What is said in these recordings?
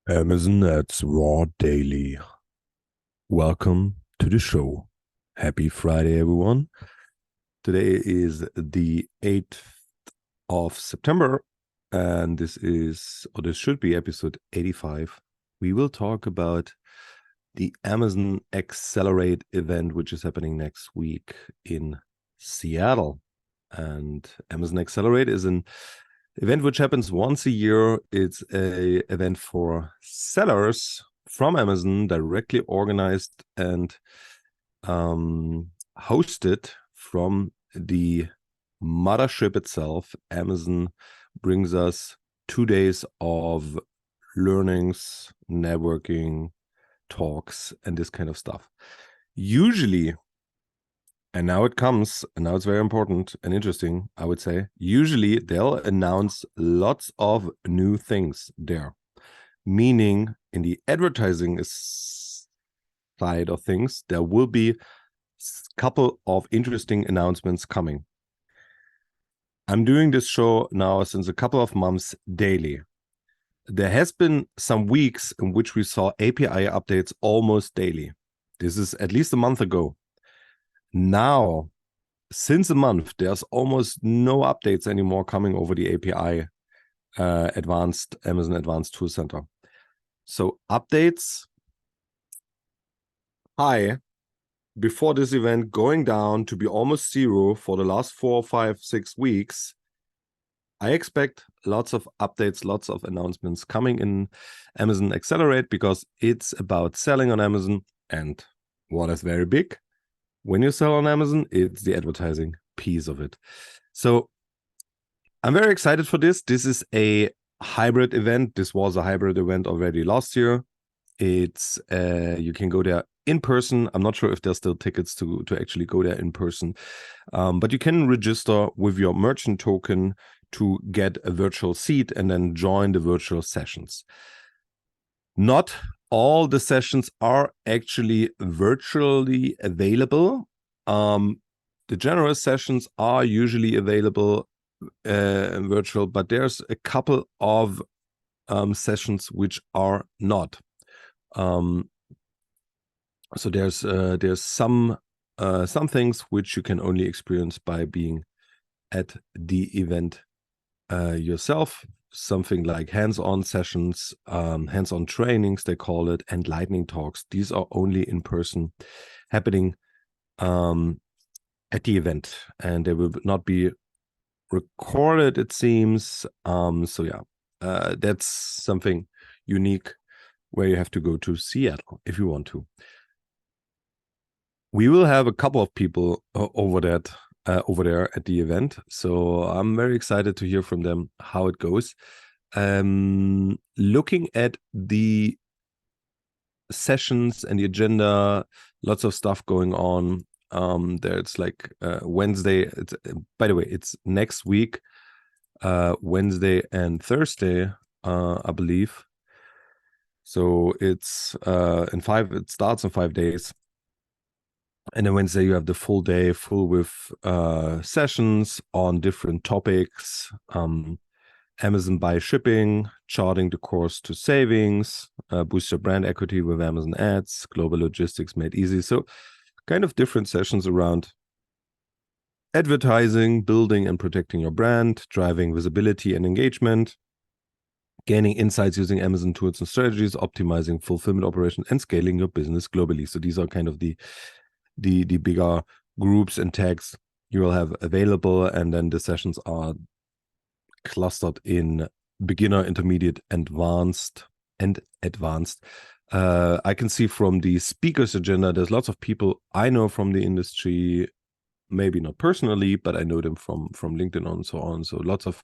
Amazon Ads Raw Daily. Welcome to the show. Happy Friday, everyone. Today is the 8th of September, and this should be episode 85. We will talk about the Amazon Accelerate event, which is happening next week in Seattle. And Amazon Accelerate is an event which happens once a year. It's a event for sellers from Amazon, directly organized and hosted from the mothership itself. Amazon brings us 2 days of learnings, networking, talks, and this kind of stuff. Usually, and now it comes, and now it's very important and interesting, I would say. Usually they'll announce lots of new things there, meaning in the advertising side of things, there will be a couple of interesting announcements coming. I'm doing this show now since a couple of months daily. There has been some weeks in which we saw API updates almost daily. This is at least a month ago. Now, since a month, there's almost no updates anymore coming over the API Amazon Advanced Tool Center. So updates high before this event, going down to be almost zero for the last 4, 5, 6 weeks. I expect lots of updates, lots of announcements coming in Amazon Accelerate, because it's about selling on Amazon. And what is very big when you sell on Amazon, it's the advertising piece of it. So I'm very excited for this. This is a hybrid event. This was a hybrid event already last year. It's you can go there in person. I'm not sure if there's still tickets to actually go there in person, but you can register with your merchant token to get a virtual seat and then join the virtual sessions. Not all the sessions are actually virtually available. The general sessions are usually available virtual, but there's a couple of sessions which are not. So there's some things which you can only experience by being at the event yourself. Something like hands-on sessions, hands-on trainings, they call it, and lightning talks. These are only in person, happening at the event, and they will not be recorded, it seems. So yeah, that's something unique where you have to go to Seattle if you want to. We will have a couple of people over there at the event, so I'm very excited to hear from them how it goes. Looking at the sessions and the agenda, lots of stuff going on. There's like Wednesday. By the way, it's next week, Wednesday and Thursday, I believe. So it's it starts in 5 days. And then Wednesday, you have the full day, full with sessions on different topics. Amazon buy shipping, charting the course to savings, boost your brand equity with Amazon ads, global logistics made easy. So kind of different sessions around advertising, building and protecting your brand, driving visibility and engagement, gaining insights using Amazon tools and strategies, optimizing fulfillment operations, and scaling your business globally. So these are kind of the bigger groups and tags you will have available, and then the sessions are clustered in beginner, intermediate, advanced. I can see from the speakers agenda, there's lots of people I know from the industry, maybe not personally, but I know them from LinkedIn and so on. So lots of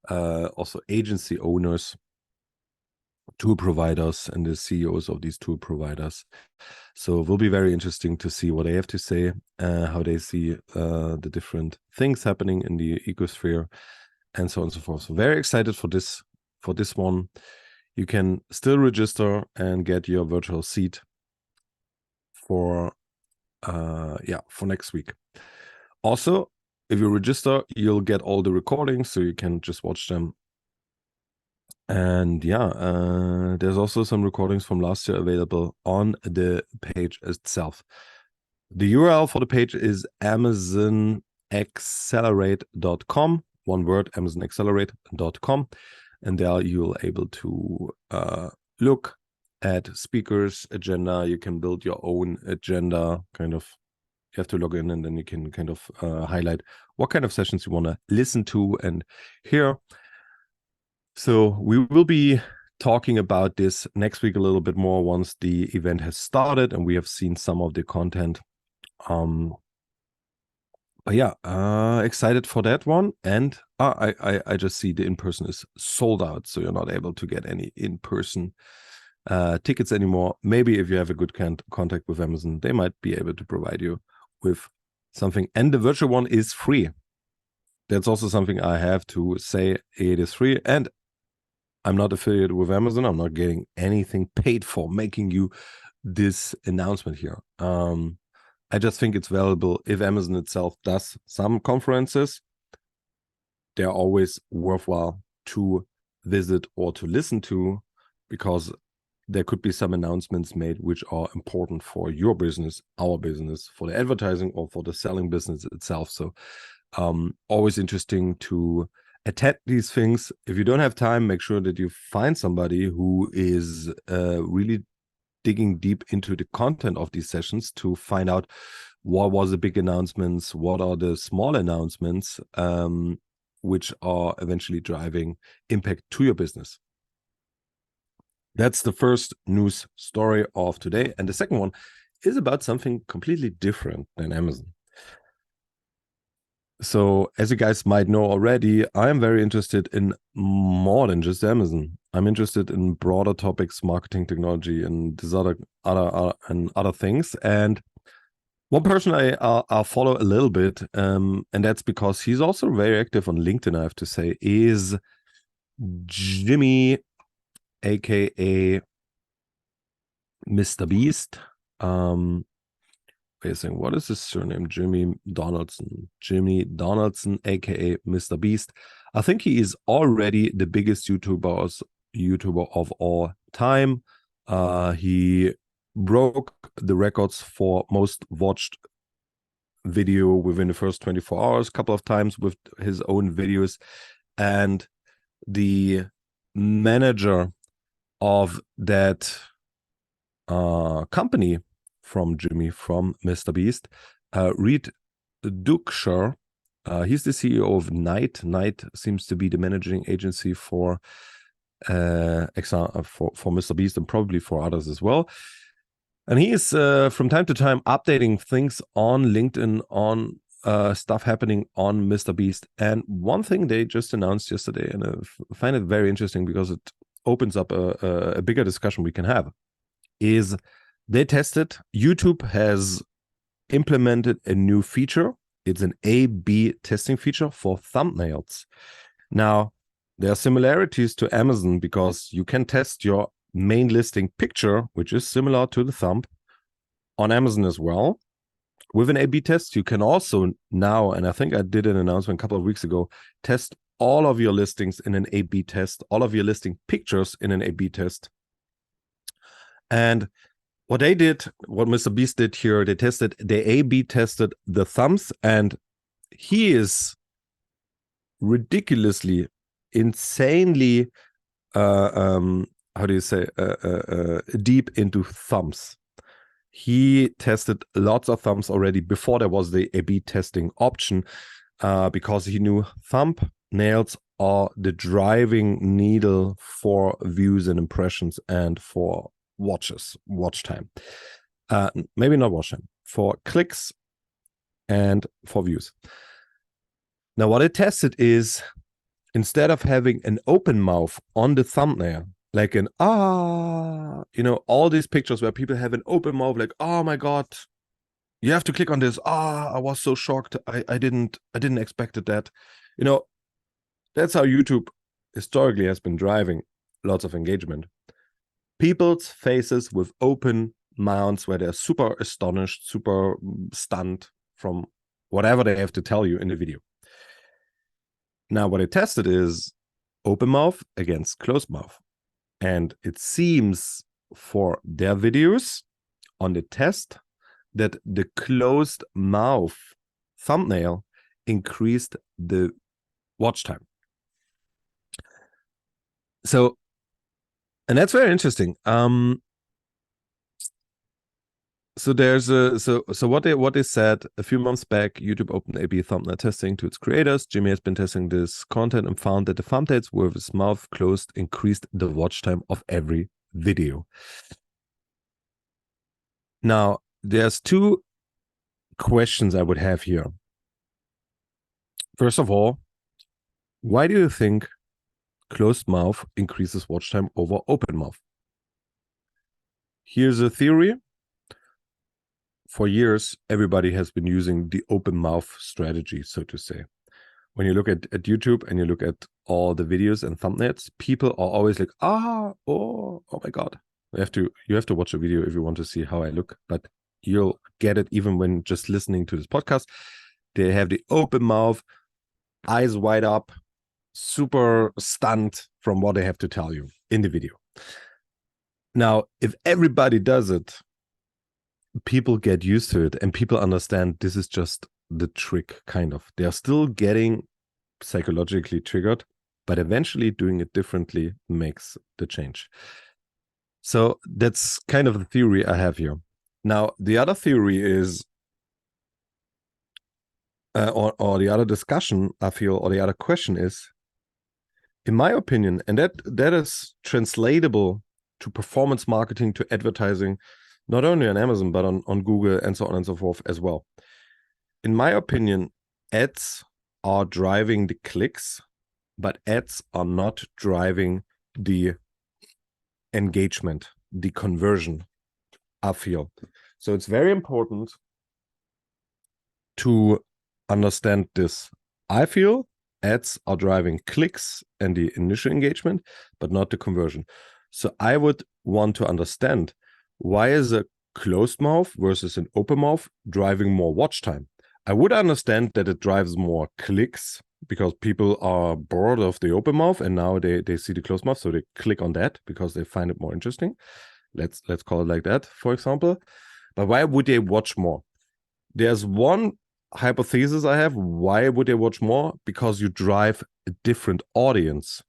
also agency owners, tool providers, and the CEOs of these tool providers. So it will be very interesting to see what they have to say, how they see the different things happening in the ecosphere, and so on and so forth. So very excited for this one. You can still register and get your virtual seat for next week. Also, if you register, you'll get all the recordings, so you can just watch them And yeah, there's also some recordings from last year available on the page itself. The URL for the page is amazonaccelerate.com. One word, amazonaccelerate.com. And there you'll able to look at speakers agenda. You can build your own agenda, kind of. You have to log in and then you can kind of highlight what kind of sessions you want to listen to and hear. So we will be talking about this next week a little bit more once the event has started and we have seen some of the content. But yeah, excited for that one. And I just see the in-person is sold out, so you're not able to get any in-person tickets anymore. Maybe if you have a good contact with Amazon, they might be able to provide you with something. And the virtual one is free. That's also something I have to say. It is free, and I'm not affiliated with Amazon. I'm not getting anything paid for making you this announcement here. I just think it's valuable if Amazon itself does some conferences. They're always worthwhile to visit or to listen to, because there could be some announcements made which are important for your business, our business, for the advertising or for the selling business itself. So always interesting to attend these things. If you don't have time, make sure that you find somebody who is really digging deep into the content of these sessions to find out what was the big announcements, what are the small announcements, which are eventually driving impact to your business. That's the first news story of today. And the second one is about something completely different than Amazon. So as you guys might know already, I'm very interested in more than just Amazon. I'm interested in broader topics, marketing, technology, and these other things. And one person I follow a little bit, and that's because he's also very active on LinkedIn, I have to say, is Jimmy, aka Mr. Beast. Facing, what is his surname? Jimmy Donaldson, aka Mr. Beast. I think he is already the biggest YouTuber of all time. He broke the records for most watched video within the first 24 hours a couple of times with his own videos. And the manager of that company from Jimmy, from Mr. Beast, Reed Duckshire. He's the CEO of Knight. Knight seems to be the managing agency for Mr. Beast and probably for others as well. And he is from time to time updating things on LinkedIn on stuff happening on Mr. Beast. And one thing they just announced yesterday, and I find it very interesting because it opens up a bigger discussion we can have, is they tested. YouTube has implemented a new feature. It's an A/B testing feature for thumbnails. Now, there are similarities to Amazon because you can test your main listing picture, which is similar to the thumb, on Amazon as well. With an A/B test, you can also now, and I think I did an announcement a couple of weeks ago, test all of your listings in an A/B test, all of your listing pictures in an A/B test. And what they did, what Mr. Beast did here, they A/B tested the thumbs, and he is ridiculously, insanely, deep into thumbs. He tested lots of thumbs already before there was the A/B testing option, because he knew thumbnails are the driving needle for views and impressions and for watch time. Maybe not watch time, for clicks and for views. Now, what I tested is, instead of having an open mouth on the thumbnail, like an all these pictures where people have an open mouth, like, oh my God, you have to click on this. I was so shocked. I didn't expect that. That's how YouTube historically has been driving lots of engagement. People's faces with open mouths where they're super astonished, super stunned from whatever they have to tell you in the video. Now, what I tested is, open mouth against closed mouth. And it seems for their videos on the test that the closed mouth thumbnail increased the watch time. So, and that's very interesting. So there's what they said a few months back. YouTube opened A/B thumbnail testing to its creators. Jimmy has been testing this content and found that the thumbnails with his mouth closed increased the watch time of every video. Now, there's two questions I would have here. First of all, why do you think closed mouth increases watch time over open mouth? Here's a theory. For years, everybody has been using the open mouth strategy, so to say. When you look at YouTube and you look at all the videos and thumbnails, people are always like, oh my God. You have to watch a video if you want to see how I look, but you'll get it even when just listening to this podcast. They have the open mouth, eyes wide up, super stunned from what they have to tell you in the video. Now, if everybody does it, people get used to it and people understand this is just the trick, kind of. They are still getting psychologically triggered, but eventually doing it differently makes the change. So that's kind of the theory I have here. Now, the other theory is, or the other discussion I feel, or the other question is, in my opinion, and that is translatable to performance marketing, to advertising, not only on Amazon, but on Google and so on and so forth as well. In my opinion, ads are driving the clicks, but ads are not driving the engagement, the conversion, I feel. So it's very important to understand this. I feel ads are driving clicks and the initial engagement, but not the conversion. So I would want to understand, why is a closed mouth versus an open mouth driving more watch time? I would understand that it drives more clicks because people are bored of the open mouth and now they see the closed mouth, so they click on that because they find it more interesting. Let's call it like that, for example. But why would they watch more? There's one hypothesis I have. Why would they watch more? Because you drive a different audience.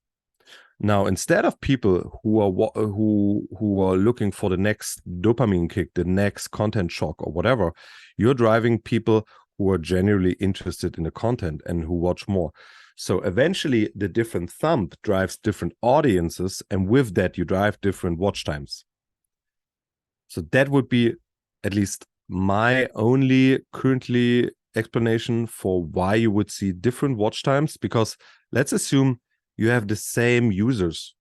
Now, instead of people who are looking for the next dopamine kick, the next content shock or whatever, you're driving people who are genuinely interested in the content and who watch more. So eventually the different thumb drives different audiences, and with that you drive different watch times. So that would be at least my only currently explanation for why you would see different watch times, because let's assume you have the same users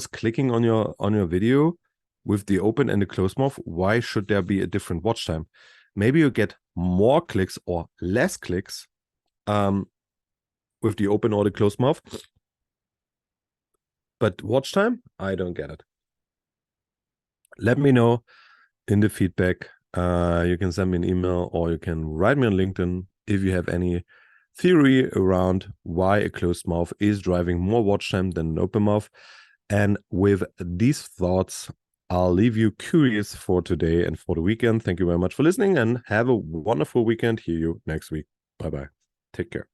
clicking on your video with the open and the closed mouth. Why should there be a different watch time? Maybe you get more clicks or less clicks with the open or the closed mouth. But watch time, I don't get it. Let me know in the feedback. You can send me an email or you can write me on LinkedIn if you have any theory around why a closed mouth is driving more watch time than an open mouth. And with these thoughts, I'll leave you curious for today and for the weekend. Thank you very much for listening and have a wonderful weekend. Hear you next week. Bye-bye. Take care.